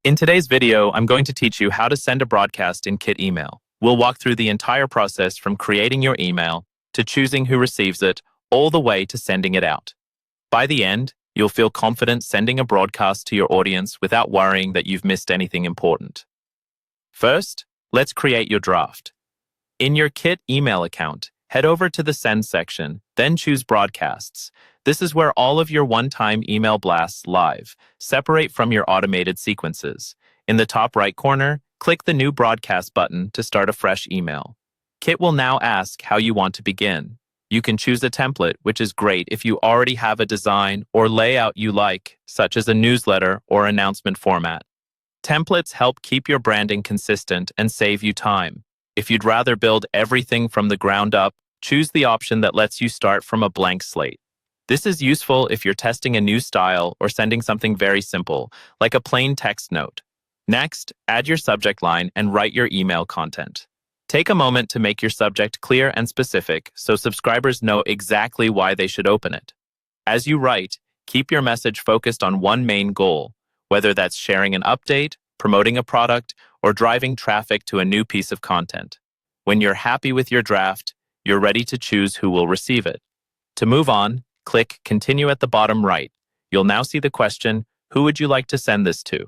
In today's video, I'm going to teach you how to send a broadcast in Kit Email. We'll walk through the entire process from creating your email to choosing who receives it, all the way to sending it out. By the end, you'll feel confident sending a broadcast to your audience without worrying that you've missed anything important. First, let's create your draft. In your Kit email account, head over to the Send section, then choose Broadcasts. This is where all of your one-time email blasts live, separate from your automated sequences. In the top right corner, click the New Broadcast button to start a fresh email. Kit will now ask how you want to begin. You can choose a template, which is great if you already have a design or layout you like, such as a newsletter or announcement format. Templates help keep your branding consistent and save you time. If you'd rather build everything from the ground up, choose the option that lets you start from a blank slate. This is useful if you're testing a new style or sending something very simple, like a plain text note. Next, add your subject line and write your email content. Take a moment to make your subject clear and specific so subscribers know exactly why they should open it. As you write, keep your message focused on one main goal, whether that's sharing an update, promoting a product, or driving traffic to a new piece of content. When you're happy with your draft, you're ready to choose who will receive it. To move on, click Continue at the bottom right. You'll now see the question, who would you like to send this to?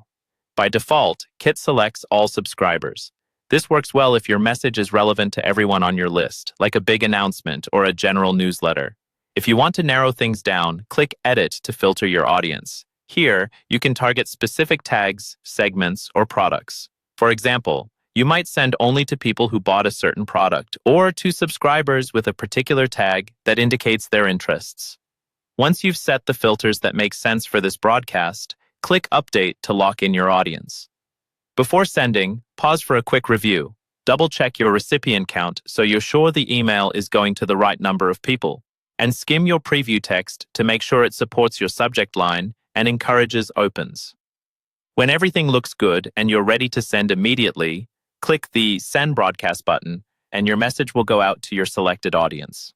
By default, Kit selects all subscribers. This works well if your message is relevant to everyone on your list, like a big announcement or a general newsletter. If you want to narrow things down, click Edit to filter your audience. Here, you can target specific tags, segments, or products. For example, you might send only to people who bought a certain product or to subscribers with a particular tag that indicates their interests. Once you've set the filters that make sense for this broadcast, click Update to lock in your audience. Before sending, pause for a quick review. Double-check your recipient count so you're sure the email is going to the right number of people. And skim your preview text to make sure it supports your subject line and encourages opens. When everything looks good and you're ready to send immediately, click the Send Broadcast button and your message will go out to your selected audience.